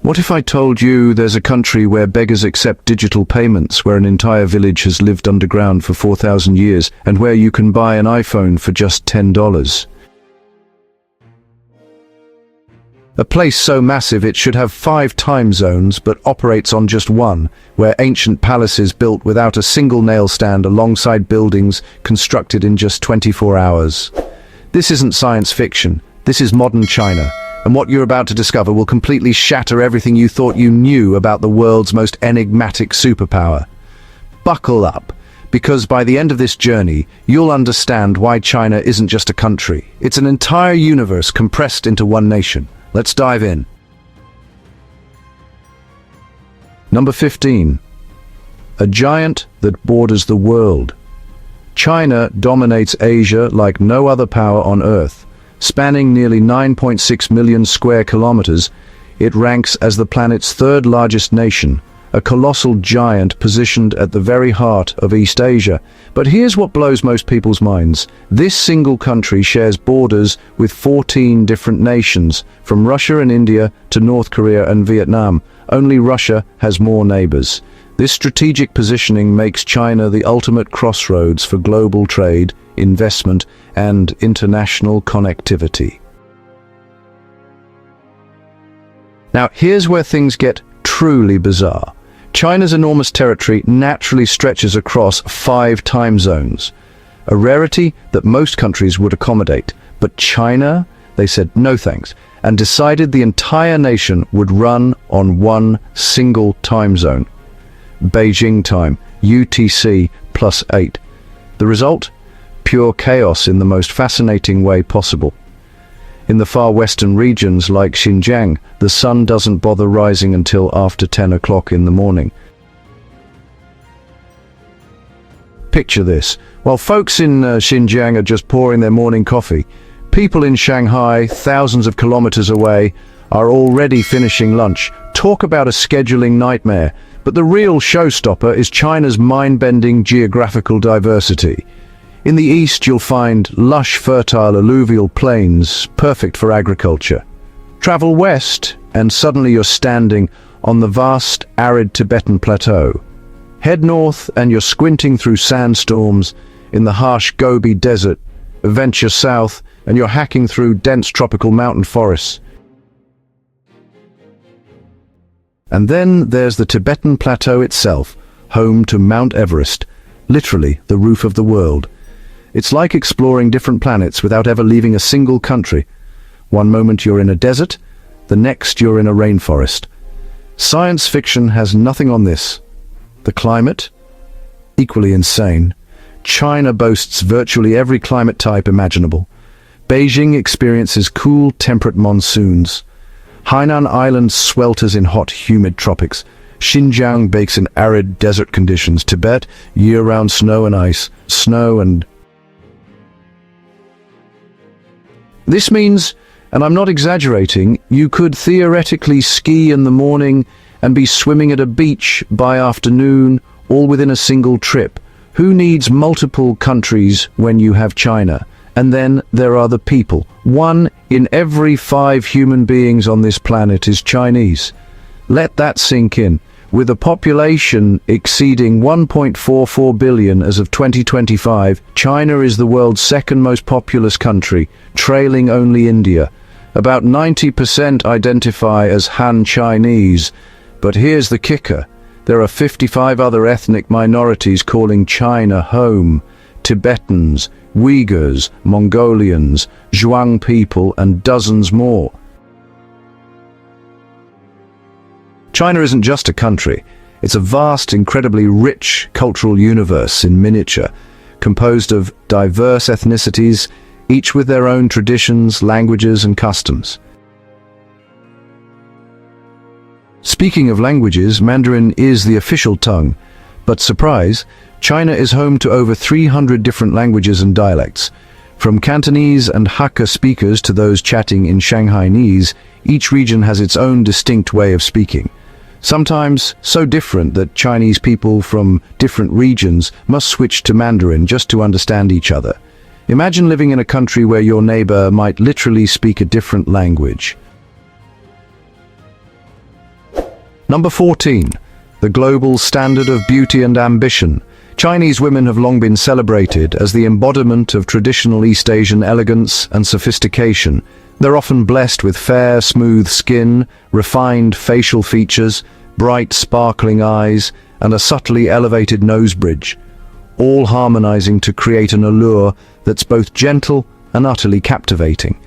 What if I told you there's a country where beggars accept digital payments, where an entire village has lived underground for 4,000 years, and where you can buy an iPhone for just $10? A place so massive it should have 5 time zones, but operates on just one, where ancient palaces built without a single nail stand alongside buildings constructed in just 24 hours. This isn't science fiction, this is modern China. And what you're about to discover will completely shatter everything you thought you knew about the world's most enigmatic superpower. Buckle up, because by the end of this journey, you'll understand why China isn't just a country. It's an entire universe compressed into one nation. Let's dive in. Number 15. A giant that borders the world. China dominates Asia like no other power on Earth. Spanning nearly 9.6 million square kilometers, it ranks as the planet's third largest nation, a colossal giant positioned at the very heart of East Asia. But here's what blows most people's minds. This single country shares borders with 14 different nations, from Russia and India to North Korea and Vietnam. Only Russia has more neighbors. This strategic positioning makes China the ultimate crossroads for global trade, investment, and international connectivity. Now, here's where things get truly bizarre. China's enormous territory naturally stretches across 5 time zones, a rarity that most countries would accommodate. But China, they said no thanks, and decided the entire nation would run on one single time zone. Beijing time, UTC +8. The result? Pure chaos in the most fascinating way possible. In the far western regions like Xinjiang, the sun doesn't bother rising until after 10 o'clock in the morning. Picture this. While folks in Xinjiang are just pouring their morning coffee, people in Shanghai, thousands of kilometers away, are already finishing lunch. Talk about a scheduling nightmare. But the real showstopper is China's mind-bending geographical diversity. In the east, you'll find lush, fertile alluvial plains, perfect for agriculture. Travel west, and suddenly you're standing on the vast, arid Tibetan plateau. Head north, and you're squinting through sandstorms in the harsh Gobi Desert. Venture south, and you're hacking through dense tropical mountain forests. And then there's the Tibetan Plateau itself, home to Mount Everest, literally the roof of the world. It's like exploring different planets without ever leaving a single country. One moment you're in a desert, the next you're in a rainforest. Science fiction has nothing on this. The climate? Equally insane. China boasts virtually every climate type imaginable. Beijing experiences cool, temperate monsoons. Hainan Island swelters in hot, humid tropics. Xinjiang bakes in arid desert conditions. Tibet, year-round snow and ice. Snow and... This means, and I'm not exaggerating, you could theoretically ski in the morning and be swimming at a beach by afternoon, all within a single trip. Who needs multiple countries when you have China? And then there are the people. 1 in every 5 human beings on this planet is Chinese. Let that sink in. With a population exceeding 1.44 billion as of 2025, China is the world's second most populous country, trailing only India. About 90% identify as Han Chinese. But here's the kicker. There are 55 other ethnic minorities calling China home. Tibetans, Uyghurs, Mongolians, Zhuang people, and dozens more. China isn't just a country. It's a vast, incredibly rich cultural universe in miniature, composed of diverse ethnicities, each with their own traditions, languages, and customs. Speaking of languages, Mandarin is the official tongue, but surprise, China is home to over 300 different languages and dialects. From Cantonese and Hakka speakers to those chatting in Shanghainese, each region has its own distinct way of speaking. Sometimes so different that Chinese people from different regions must switch to Mandarin just to understand each other. Imagine living in a country where your neighbor might literally speak a different language. Number 14. The global standard of beauty and ambition. Chinese women have long been celebrated as the embodiment of traditional East Asian elegance and sophistication. They're often blessed with fair, smooth skin, refined facial features, bright, sparkling eyes, and a subtly elevated nose bridge, all harmonizing to create an allure that's both gentle and utterly captivating.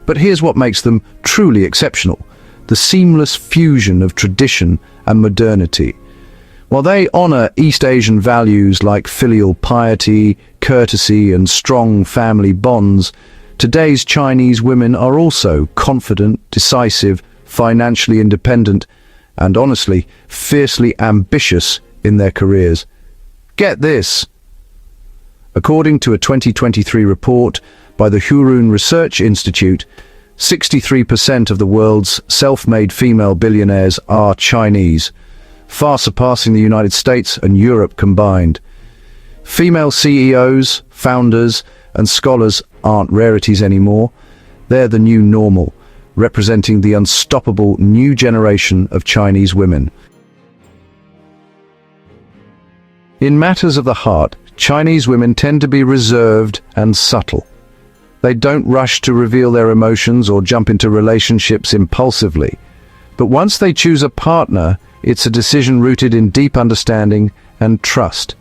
But here's what makes them truly exceptional: the seamless fusion of tradition and modernity. While they honor East Asian values like filial piety, courtesy, and strong family bonds, today's Chinese women are also confident, decisive, financially independent, and honestly, fiercely ambitious in their careers. Get this! According to a 2023 report by the Hurun Research Institute, 63% of the world's self-made female billionaires are Chinese, far surpassing the United States and Europe combined. Female CEOs, founders, and scholars aren't rarities anymore. They're the new normal, representing the unstoppable new generation of Chinese women. In matters of the heart, Chinese women tend to be reserved and subtle. They don't rush to reveal their emotions or jump into relationships impulsively. But once they choose a partner, it's a decision rooted in deep understanding and trust.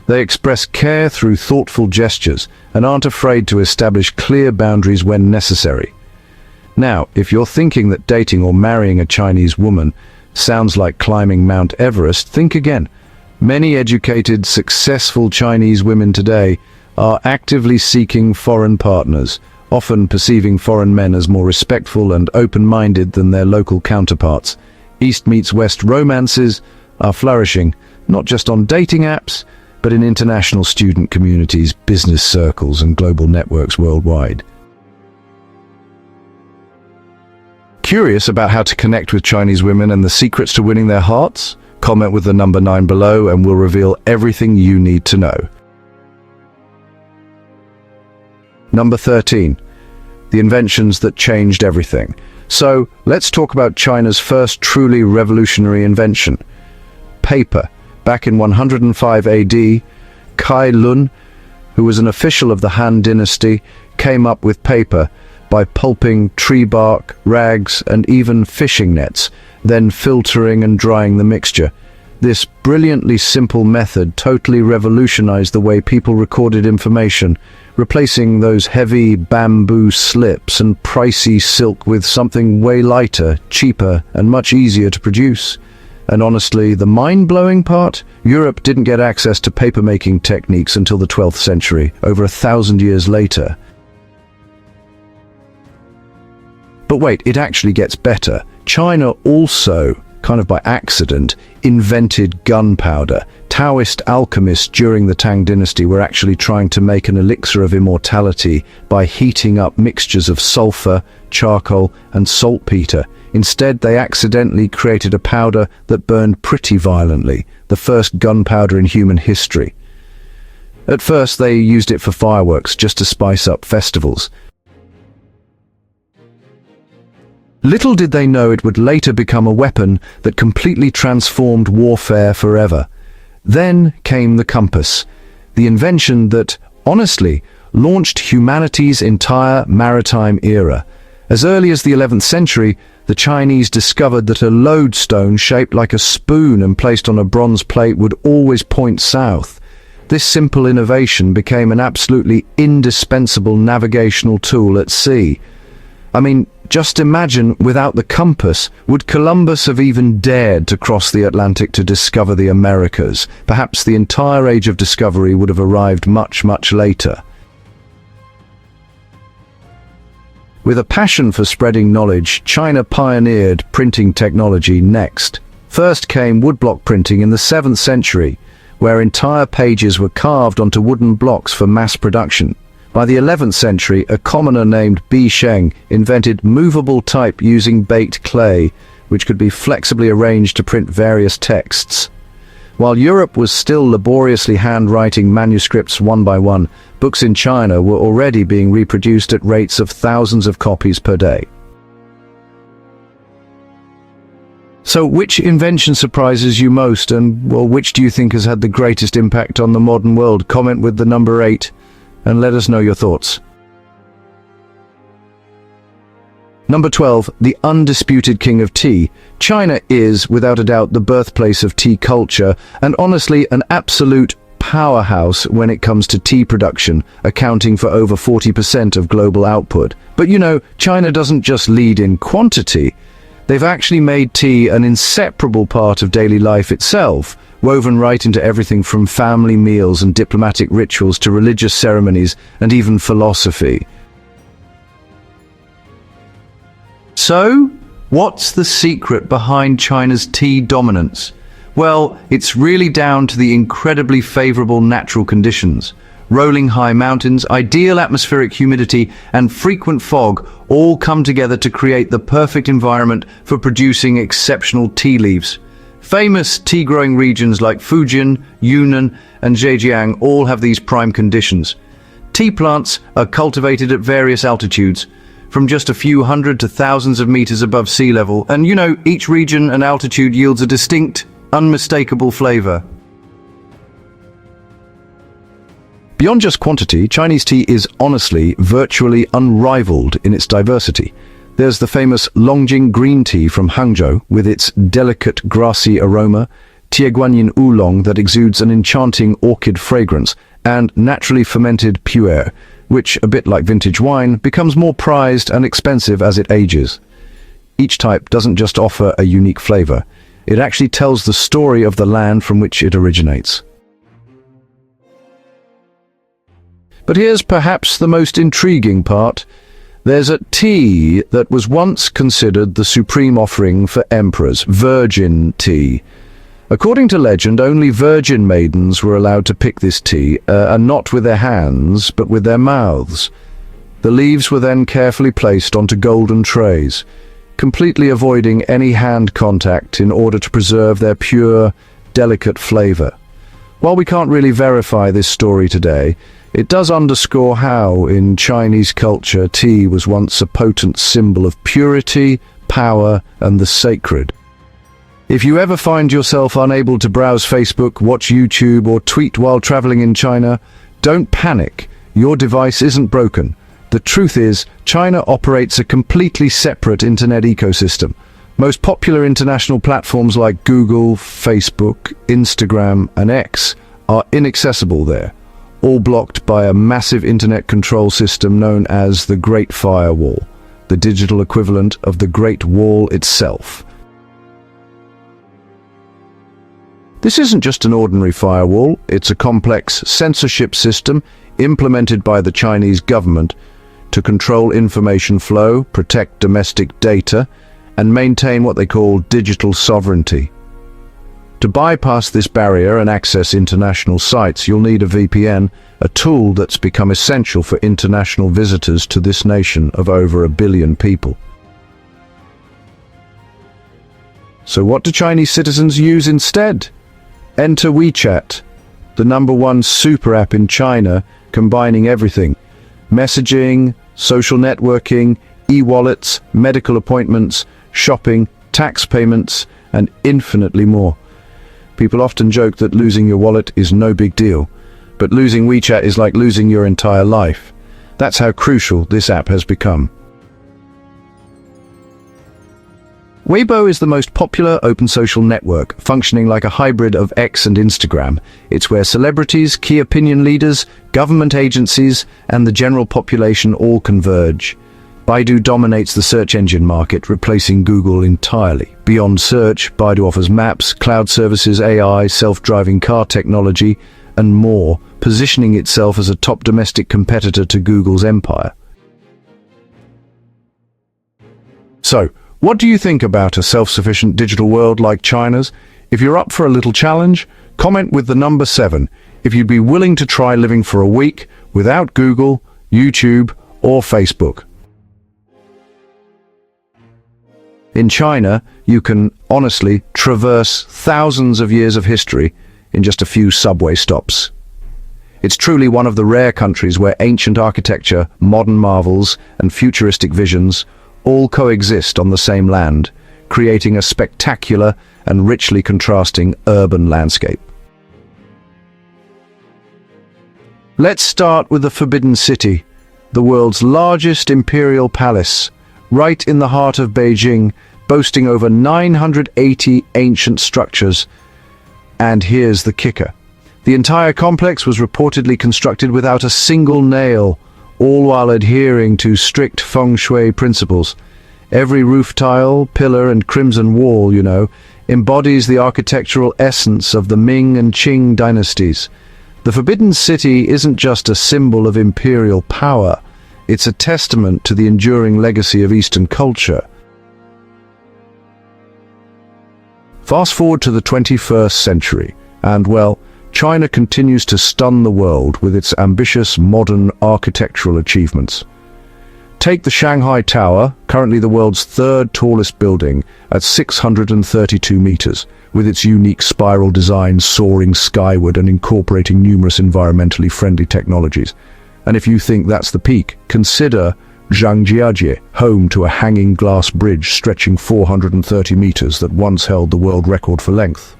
They express care through thoughtful gestures and aren't afraid to establish clear boundaries when necessary. Now, if you're thinking that dating or marrying a Chinese woman sounds like climbing Mount Everest, think again. Many educated, successful Chinese women today are actively seeking foreign partners, often perceiving foreign men as more respectful and open-minded than their local counterparts. East meets West romances are flourishing, not just on dating apps, but in international student communities, business circles, and global networks worldwide. Curious about how to connect with Chinese women and the secrets to winning their hearts? Comment with the number 9 below and we'll reveal everything you need to know. Number 13. The inventions that changed everything. So, let's talk about China's first truly revolutionary invention: paper. Back in 105 AD, Kai Lun, who was an official of the Han dynasty, came up with paper by pulping tree bark, rags, and even fishing nets, then filtering and drying the mixture. This brilliantly simple method totally revolutionized the way people recorded information, replacing those heavy bamboo slips and pricey silk with something way lighter, cheaper, and much easier to produce. And honestly, the mind-blowing part? Europe didn't get access to paper-making techniques until the 12th century, over 1,000 years later. But wait, it actually gets better. China also, kind of by accident, invented gunpowder. Taoist alchemists during the Tang dynasty were actually trying to make an elixir of immortality by heating up mixtures of sulfur, charcoal, and saltpeter. Instead, they accidentally created a powder that burned pretty violently, the first gunpowder in human history. At first, they used it for fireworks, just to spice up festivals. Little did they know it would later become a weapon that completely transformed warfare forever. Then came the compass, the invention that, honestly, launched humanity's entire maritime era. As early as the 11th century, the Chinese discovered that a lodestone shaped like a spoon and placed on a bronze plate would always point south. This simple innovation became an absolutely indispensable navigational tool at sea. I mean, just imagine, without the compass, would Columbus have even dared to cross the Atlantic to discover the Americas? Perhaps the entire age of discovery would have arrived much, much later. With a passion for spreading knowledge, China pioneered printing technology next. First came woodblock printing in the 7th century, where entire pages were carved onto wooden blocks for mass production. By the 11th century, a commoner named Bi Sheng invented movable type using baked clay, which could be flexibly arranged to print various texts. While Europe was still laboriously handwriting manuscripts one by one, books in China were already being reproduced at rates of thousands of copies per day. So which invention surprises you most, and well, which do you think has had the greatest impact on the modern world? Comment with the number 8 and let us know your thoughts. Number 12, the undisputed king of tea. China is, without a doubt, the birthplace of tea culture, and honestly, an absolute powerhouse when it comes to tea production, accounting for over 40% of global output. But you know, China doesn't just lead in quantity. They've actually made tea an inseparable part of daily life itself, woven right into everything from family meals and diplomatic rituals to religious ceremonies and even philosophy. So, what's the secret behind China's tea dominance? Well, it's really down to the incredibly favorable natural conditions. Rolling high mountains, ideal atmospheric humidity, and frequent fog all come together to create the perfect environment for producing exceptional tea leaves. Famous tea-growing regions like Fujian, Yunnan, and Zhejiang all have these prime conditions. Tea plants are cultivated at various altitudes, from just a few hundred to thousands of meters above sea level, and you know, each region and altitude yields a distinct, unmistakable flavor. Beyond just quantity, Chinese tea is honestly virtually unrivaled in its diversity. There's the famous Longjing green tea from Hangzhou, with its delicate grassy aroma, Tieguanyin oolong that exudes an enchanting orchid fragrance, and naturally fermented pu'er, which, a bit like vintage wine, becomes more prized and expensive as it ages. Each type doesn't just offer a unique flavor, it actually tells the story of the land from which it originates. But here's perhaps the most intriguing part. There's a tea that was once considered the supreme offering for emperors, virgin tea. According to legend, only virgin maidens were allowed to pick this tea, and not with their hands, but with their mouths. The leaves were then carefully placed onto golden trays, completely avoiding any hand contact in order to preserve their pure, delicate flavor. While we can't really verify this story today, it does underscore how, in Chinese culture, tea was once a potent symbol of purity, power, and the sacred. If you ever find yourself unable to browse Facebook, watch YouTube, or tweet while traveling in China, don't panic. Your device isn't broken. The truth is, China operates a completely separate internet ecosystem. Most popular international platforms like Google, Facebook, Instagram, and X are inaccessible there, all blocked by a massive internet control system known as the Great Firewall, the digital equivalent of the Great Wall itself. This isn't just an ordinary firewall, it's a complex censorship system implemented by the Chinese government to control information flow, protect domestic data, and maintain what they call digital sovereignty. To bypass this barrier and access international sites, you'll need a VPN, a tool that's become essential for international visitors to this nation of over 1 billion people. So what do Chinese citizens use instead? Enter WeChat, the #1 super app in China, combining everything: messaging, social networking, e-wallets, medical appointments, shopping, tax payments, and infinitely more. People often joke that losing your wallet is no big deal, but losing WeChat is like losing your entire life. That's how crucial this app has become. Weibo is the most popular open social network, functioning like a hybrid of X and Instagram. It's where celebrities, key opinion leaders, government agencies, and the general population all converge. Baidu dominates the search engine market, replacing Google entirely. Beyond search, Baidu offers maps, cloud services, AI, self-driving car technology, and more, positioning itself as a top domestic competitor to Google's empire. So, what do you think about a self-sufficient digital world like China's? If you're up for a little challenge, comment with the number 7 if you'd be willing to try living for a week without Google, YouTube, or Facebook. In China, you can honestly traverse thousands of years of history in just a few subway stops. It's truly one of the rare countries where ancient architecture, modern marvels, and futuristic visions all coexist on the same land, creating a spectacular and richly contrasting urban landscape. Let's start with the Forbidden City, the world's largest imperial palace, right in the heart of Beijing, boasting over 980 ancient structures. And here's the kicker. The entire complex was reportedly constructed without a single nail, all while adhering to strict feng shui principles. Every roof tile, pillar and crimson wall, embodies the architectural essence of the Ming and Qing dynasties. The Forbidden City isn't just a symbol of imperial power, it's a testament to the enduring legacy of Eastern culture. Fast forward to the 21st century, and China continues to stun the world with its ambitious modern architectural achievements. Take the Shanghai Tower, currently the world's third tallest building at 632 meters, with its unique spiral design soaring skyward and incorporating numerous environmentally friendly technologies. And if you think that's the peak, consider Zhangjiajie, home to a hanging glass bridge stretching 430 meters that once held the world record for length.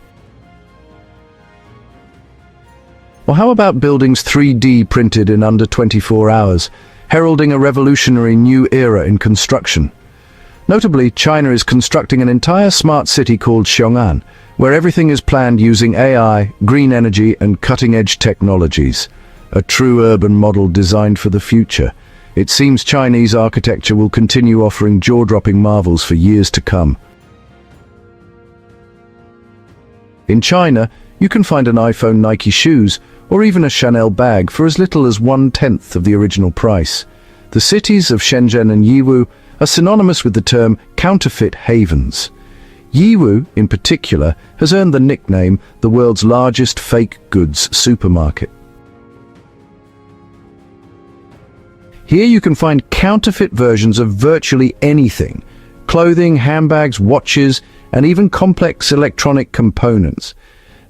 Well, how about buildings 3D printed in under 24 hours, heralding a revolutionary new era in construction? Notably, China is constructing an entire smart city called Xiong'an, where everything is planned using AI, green energy, and cutting-edge technologies. A true urban model designed for the future. It seems Chinese architecture will continue offering jaw-dropping marvels for years to come. In China, you can find an iPhone, Nike shoes, or even a Chanel bag for as little as 1/10 of the original price. The cities of Shenzhen and Yiwu are synonymous with the term counterfeit havens. Yiwu, in particular, has earned the nickname the world's largest fake goods supermarket. Here you can find counterfeit versions of virtually anything: clothing, handbags, watches, and even complex electronic components.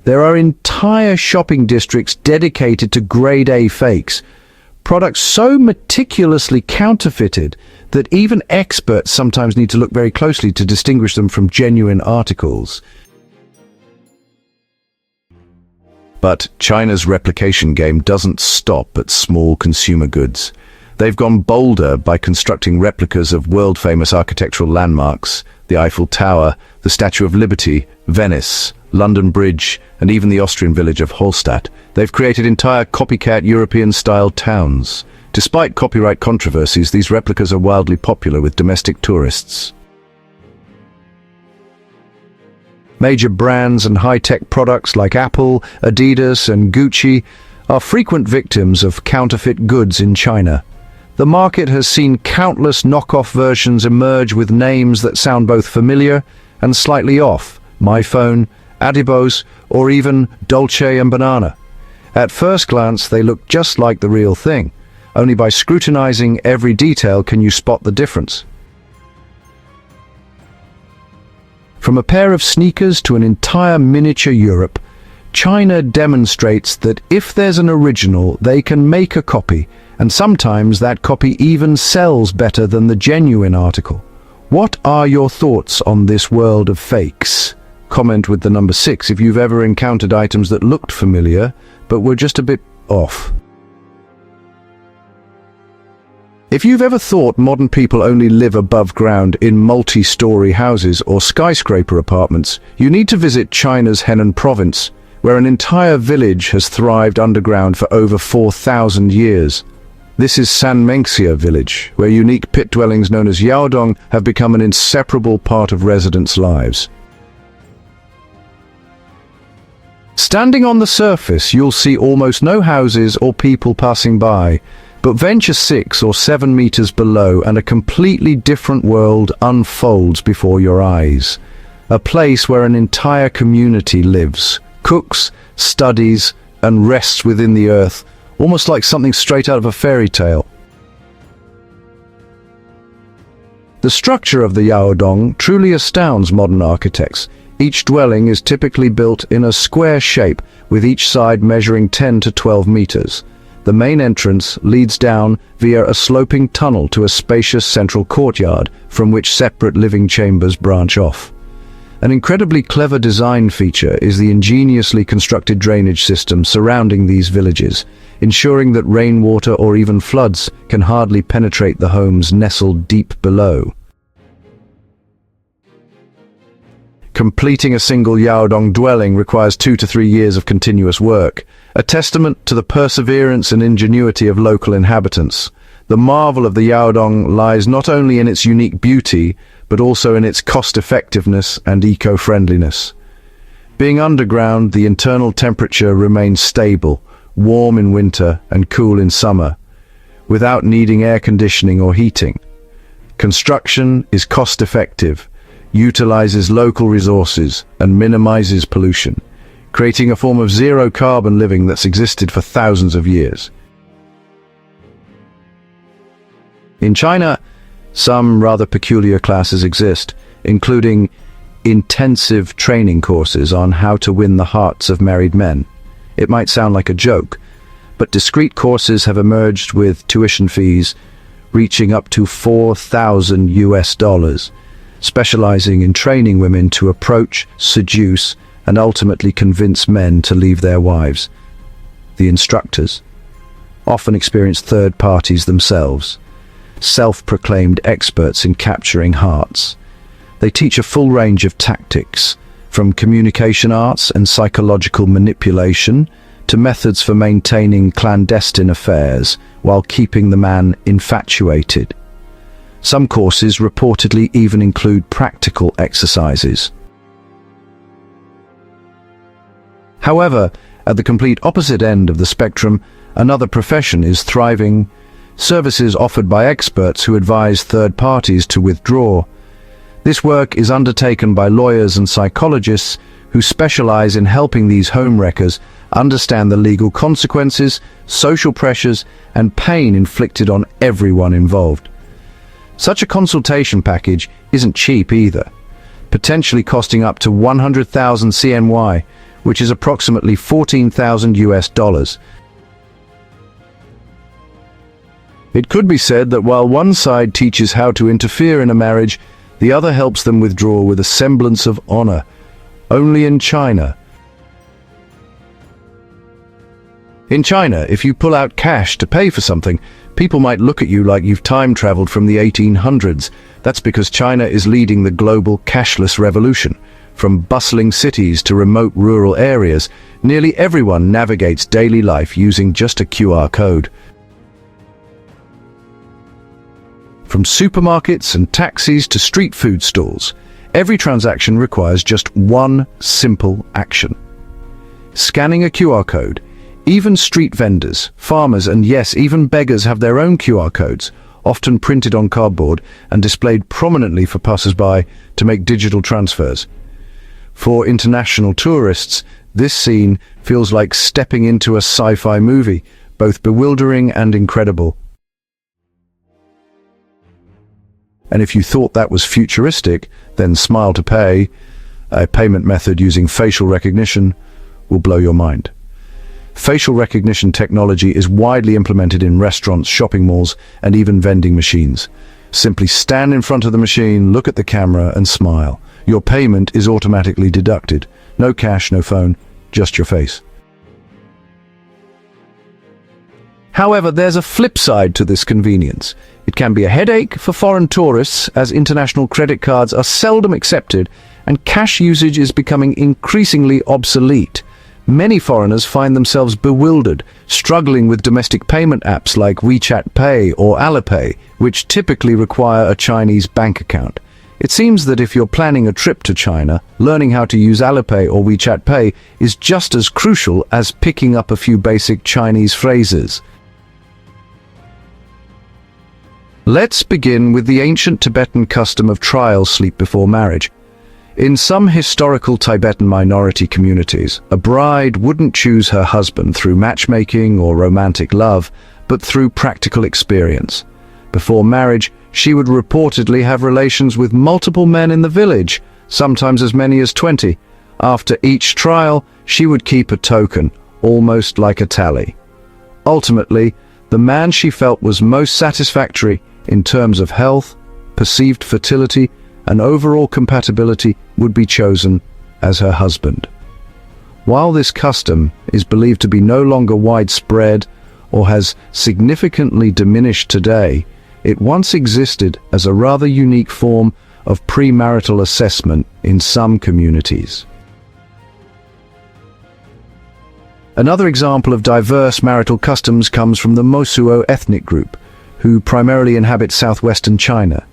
There are entire shopping districts dedicated to grade A fakes, products so meticulously counterfeited that even experts sometimes need to look very closely to distinguish them from genuine articles. But China's replication game doesn't stop at small consumer goods. They've gone bolder by constructing replicas of world-famous architectural landmarks: the Eiffel Tower, the Statue of Liberty, Venice, London Bridge, and even the Austrian village of Hallstatt. They've created entire copycat European-style towns. Despite copyright controversies, these replicas are wildly popular with domestic tourists. Major brands and high-tech products like Apple, Adidas, and Gucci are frequent victims of counterfeit goods in China. The market has seen countless knockoff versions emerge with names that sound both familiar and slightly off: MyPhone, Adibos, or even Dolce & Banana. At first glance, they look just like the real thing. Only by scrutinizing every detail can you spot the difference. From a pair of sneakers to an entire miniature Europe, China demonstrates that if there's an original, they can make a copy, and sometimes that copy even sells better than the genuine article. What are your thoughts on this world of fakes? Comment with the number 6 if you've ever encountered items that looked familiar, but were just a bit off. If you've ever thought modern people only live above ground in multi-story houses or skyscraper apartments, you need to visit China's Henan province, where an entire village has thrived underground for over 4,000 years. This is Sanmenxia village, where unique pit dwellings known as yaodong have become an inseparable part of residents' lives. Standing on the surface, you'll see almost no houses or people passing by, but venture 6 or 7 meters below and a completely different world unfolds before your eyes. A place where an entire community lives, cooks, studies, and rests within the earth, almost like something straight out of a fairy tale. The structure of the yaodong truly astounds modern architects. Each dwelling is typically built in a square shape, with each side measuring 10 to 12 meters. The main entrance leads down via a sloping tunnel to a spacious central courtyard, from which separate living chambers branch off. An incredibly clever design feature is the ingeniously constructed drainage system surrounding these villages, ensuring that rainwater or even floods can hardly penetrate the homes nestled deep below. Completing a single Yaodong dwelling requires 2 to 3 years of continuous work, a testament to the perseverance and ingenuity of local inhabitants. The marvel of the Yaodong lies not only in its unique beauty, but also in its cost-effectiveness and eco-friendliness. Being underground, the internal temperature remains stable, warm in winter and cool in summer, without needing air conditioning or heating. Construction is cost-effective, utilizes local resources, and minimizes pollution, creating a form of zero-carbon living that's existed for thousands of years. In China, some rather peculiar classes exist, including intensive training courses on how to win the hearts of married men. It might sound like a joke, but discrete courses have emerged with tuition fees reaching up to $4,000, specializing in training women to approach, seduce, and ultimately convince men to leave their wives. The instructors, often experienced third parties themselves, self-proclaimed experts in capturing hearts. They teach a full range of tactics, from communication arts and psychological manipulation to methods for maintaining clandestine affairs while keeping the man infatuated. Some courses reportedly even include practical exercises. However, at the complete opposite end of the spectrum, another profession is thriving: services offered by experts who advise third parties to withdraw. This work is undertaken by lawyers and psychologists who specialize in helping these homewreckers understand the legal consequences, social pressures, and pain inflicted on everyone involved. Such a consultation package isn't cheap either, potentially costing up to 100,000 CNY, which is approximately $14,000. It could be said that while one side teaches how to interfere in a marriage, the other helps them withdraw with a semblance of honor. Only in China. In China, if you pull out cash to pay for something, people might look at you like you've time-traveled from the 1800s. That's because China is leading the global cashless revolution. From bustling cities to remote rural areas, nearly everyone navigates daily life using just a QR code. From supermarkets and taxis to street food stalls, every transaction requires just one simple action: scanning a QR code. Even street vendors, farmers, and yes, even beggars have their own QR codes, often printed on cardboard and displayed prominently for passers-by to make digital transfers. For international tourists, this scene feels like stepping into a sci-fi movie, both bewildering and incredible. And if you thought that was futuristic, then Smile to Pay, a payment method using facial recognition, will blow your mind. Facial recognition technology is widely implemented in restaurants, shopping malls, and even vending machines. Simply stand in front of the machine, look at the camera, and smile. Your payment is automatically deducted. No cash, no phone, just your face. However, there's a flip side to this convenience. It can be a headache for foreign tourists, as international credit cards are seldom accepted and cash usage is becoming increasingly obsolete. Many foreigners find themselves bewildered, struggling with domestic payment apps like WeChat Pay or Alipay, which typically require a Chinese bank account. It seems that if you're planning a trip to China, learning how to use Alipay or WeChat Pay is just as crucial as picking up a few basic Chinese phrases. Let's begin with the ancient Tibetan custom of trial sleep before marriage. In some historical Tibetan minority communities, a bride wouldn't choose her husband through matchmaking or romantic love, but through practical experience. Before marriage, she would reportedly have relations with multiple men in the village, sometimes as many as 20. After each trial, she would keep a token, almost like a tally. Ultimately, the man she felt was most satisfactory in terms of health, perceived fertility, and overall compatibility would be chosen as her husband. While this custom is believed to be no longer widespread or has significantly diminished today, it once existed as a rather unique form of premarital assessment in some communities. Another example of diverse marital customs comes from the Mosuo ethnic group, who primarily inhabit southwestern China.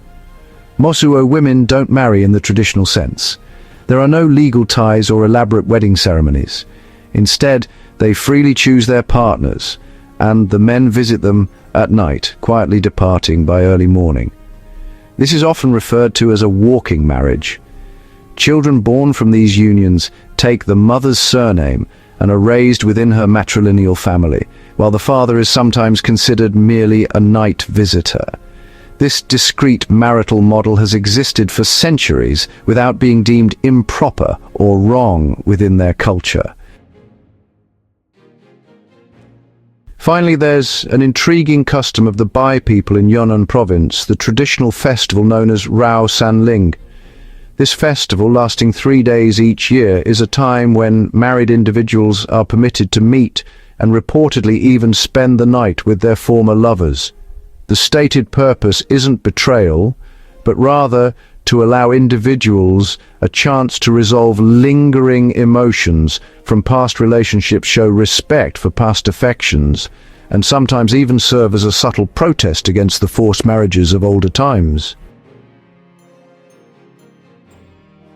Mosuo women don't marry in the traditional sense. There are no legal ties or elaborate wedding ceremonies. Instead, they freely choose their partners, and the men visit them at night, quietly departing by early morning. This is often referred to as a walking marriage. Children born from these unions take the mother's surname and are raised within her matrilineal family, while the father is sometimes considered merely a night visitor. This discrete marital model has existed for centuries without being deemed improper or wrong within their culture. Finally, there's an intriguing custom of the Bai people in Yunnan province, the traditional festival known as Rao San Ling. This festival, lasting 3 days each year, is a time when married individuals are permitted to meet and reportedly even spend the night with their former lovers. The stated purpose isn't betrayal, but rather to allow individuals a chance to resolve lingering emotions from past relationships, show respect for past affections, and sometimes even serve as a subtle protest against the forced marriages of older times.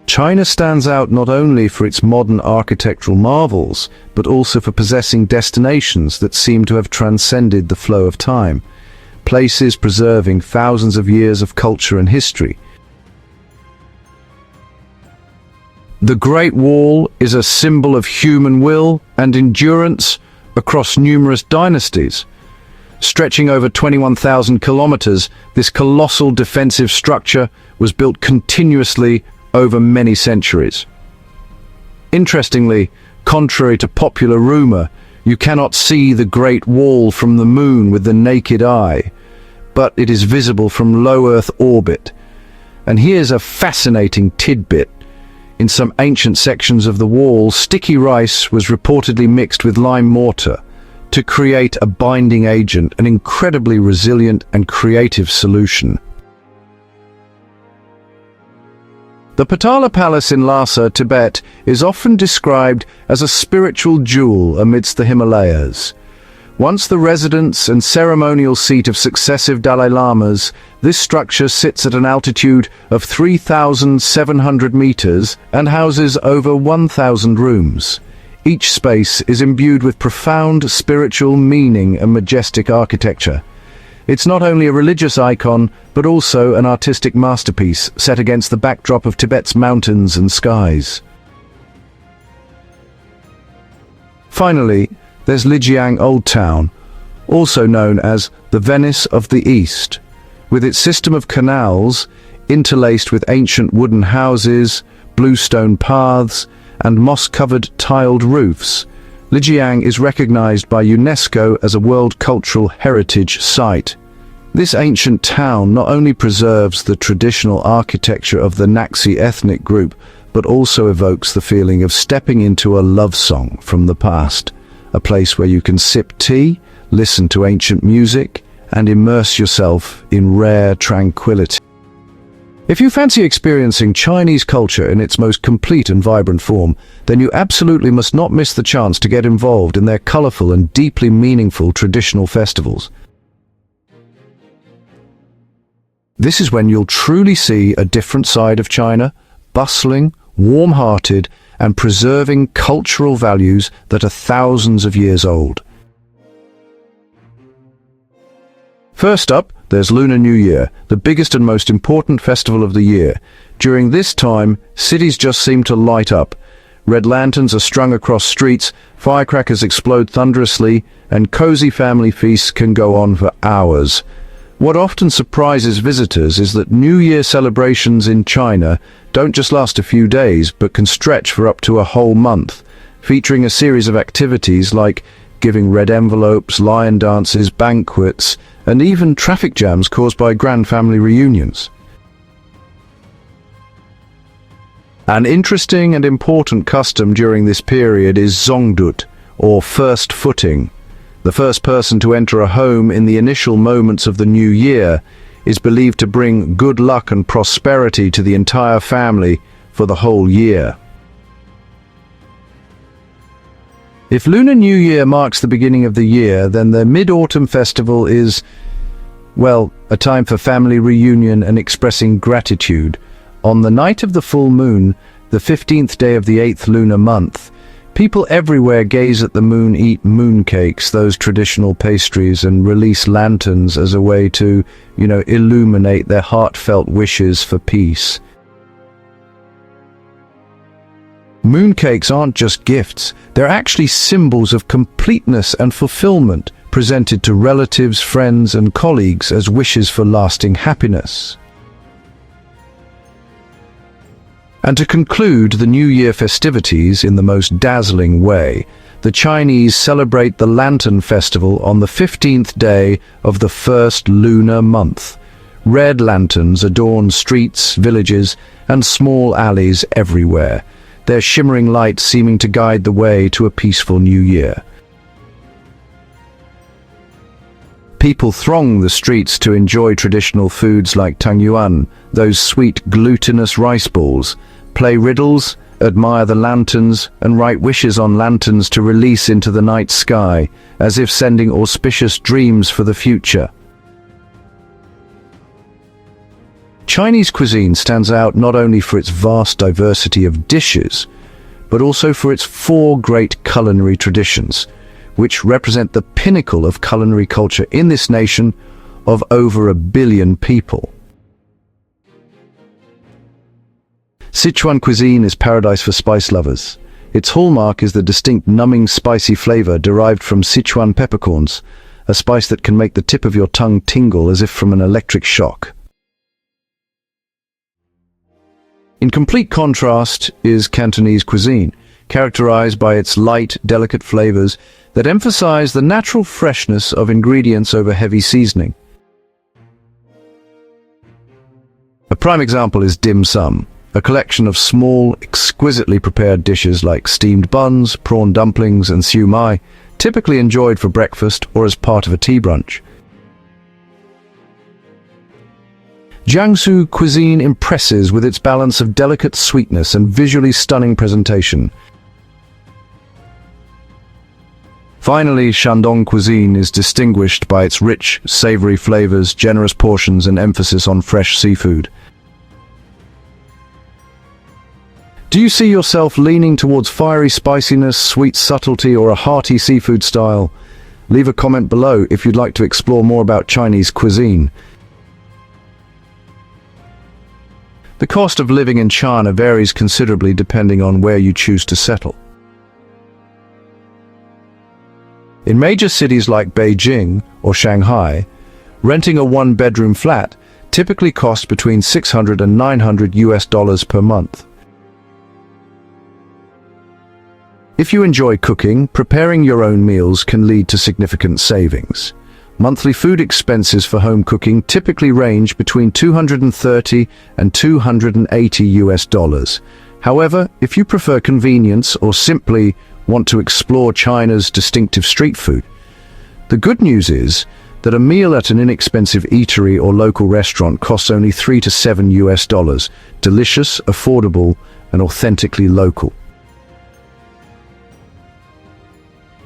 China stands out not only for its modern architectural marvels, but also for possessing destinations that seem to have transcended the flow of time, places preserving thousands of years of culture and history. The Great Wall is a symbol of human will and endurance across numerous dynasties. Stretching over 21,000 kilometers, this colossal defensive structure was built continuously over many centuries. Interestingly, contrary to popular rumor, you cannot see the Great Wall from the moon with the naked eye, but it is visible from low Earth orbit. And here's a fascinating tidbit. In some ancient sections of the wall, sticky rice was reportedly mixed with lime mortar to create a binding agent, an incredibly resilient and creative solution. The Potala Palace in Lhasa, Tibet, is often described as a spiritual jewel amidst the Himalayas. Once the residence and ceremonial seat of successive Dalai Lamas, this structure sits at an altitude of 3,700 meters and houses over 1,000 rooms. Each space is imbued with profound spiritual meaning and majestic architecture. It's not only a religious icon, but also an artistic masterpiece set against the backdrop of Tibet's mountains and skies. Finally, there's Lijiang Old Town, also known as the Venice of the East. With its system of canals, interlaced with ancient wooden houses, bluestone paths, and moss-covered tiled roofs, Lijiang is recognized by UNESCO as a World Cultural Heritage Site. This ancient town not only preserves the traditional architecture of the Naxi ethnic group, but also evokes the feeling of stepping into a love song from the past, a place where you can sip tea, listen to ancient music, and immerse yourself in rare tranquility. If you fancy experiencing Chinese culture in its most complete and vibrant form, then you absolutely must not miss the chance to get involved in their colorful and deeply meaningful traditional festivals. This is when you'll truly see a different side of China, bustling, warm-hearted, and preserving cultural values that are thousands of years old. First up, there's Lunar New Year, the biggest and most important festival of the year. During this time, cities just seem to light up. Red lanterns are strung across streets, firecrackers explode thunderously, and cozy family feasts can go on for hours. What often surprises visitors is that New Year celebrations in China don't just last a few days, but can stretch for up to a whole month, featuring a series of activities like giving red envelopes, lion dances, banquets, and even traffic jams caused by grand family reunions. An interesting and important custom during this period is Zongdut, or first footing. The first person to enter a home in the initial moments of the new year is believed to bring good luck and prosperity to the entire family for the whole year. If Lunar New Year marks the beginning of the year, then the Mid-Autumn Festival is, well, a time for family reunion and expressing gratitude. On the night of the full moon, the 15th day of the 8th lunar month, people everywhere gaze at the moon, eat mooncakes, those traditional pastries, and release lanterns as a way to, illuminate their heartfelt wishes for peace. Mooncakes aren't just gifts, they're actually symbols of completeness and fulfillment, presented to relatives, friends, and colleagues as wishes for lasting happiness. And to conclude the New Year festivities in the most dazzling way, the Chinese celebrate the Lantern Festival on the 15th day of the first lunar month. Red lanterns adorn streets, villages, and small alleys everywhere, their shimmering light seeming to guide the way to a peaceful new year. People throng the streets to enjoy traditional foods like tangyuan, those sweet glutinous rice balls, play riddles, admire the lanterns, and write wishes on lanterns to release into the night sky, as if sending auspicious dreams for the future. Chinese cuisine stands out not only for its vast diversity of dishes, but also for its 4 great culinary traditions, which represent the pinnacle of culinary culture in this nation of over 1 billion people. Sichuan cuisine is paradise for spice lovers. Its hallmark is the distinct numbing spicy flavor derived from Sichuan peppercorns, a spice that can make the tip of your tongue tingle as if from an electric shock. In complete contrast is Cantonese cuisine, characterized by its light, delicate flavors that emphasize the natural freshness of ingredients over heavy seasoning. A prime example is dim sum, a collection of small, exquisitely prepared dishes like steamed buns, prawn dumplings, and siu mai, typically enjoyed for breakfast or as part of a tea brunch. Jiangsu cuisine impresses with its balance of delicate sweetness and visually stunning presentation. Finally, Shandong cuisine is distinguished by its rich, savory flavors, generous portions, and emphasis on fresh seafood. Do you see yourself leaning towards fiery spiciness, sweet subtlety, or a hearty seafood style? Leave a comment below if you'd like to explore more about Chinese cuisine. The cost of living in China varies considerably depending on where you choose to settle. In major cities like Beijing or Shanghai, renting a 1-bedroom flat typically costs between $600 and $900 per month. If you enjoy cooking, preparing your own meals can lead to significant savings. Monthly food expenses for home cooking typically range between $230 and $280. However, if you prefer convenience or simply want to explore China's distinctive street food, the good news is that a meal at an inexpensive eatery or local restaurant costs only $3 to $7. Delicious, affordable, and authentically local.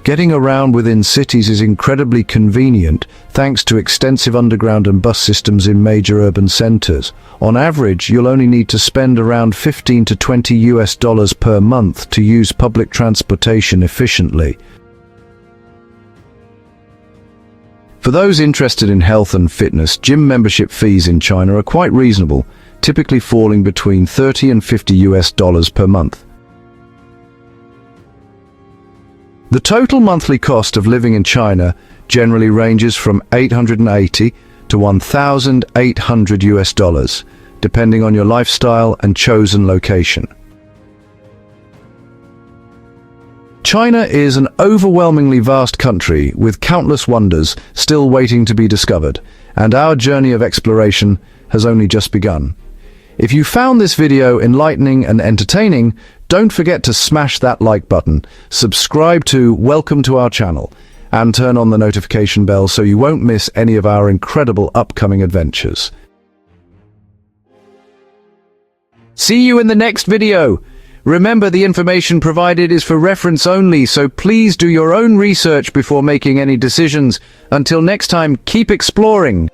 Getting around within cities is incredibly convenient thanks to extensive underground and bus systems in major urban centers. On average, you'll only need to spend around $15 to $20 per month to use public transportation efficiently. For those interested in health and fitness, gym membership fees in China are quite reasonable, typically falling between $30 and $50 per month. The total monthly cost of living in China generally ranges from $880 to $1,800, depending on your lifestyle and chosen location. China is an overwhelmingly vast country with countless wonders still waiting to be discovered, and our journey of exploration has only just begun. If you found this video enlightening and entertaining, don't forget to smash that like button, subscribe to Welcome to our channel, and turn on the notification bell so you won't miss any of our incredible upcoming adventures. See you in the next video. Remember, the information provided is for reference only, so please do your own research before making any decisions. Until next time, keep exploring.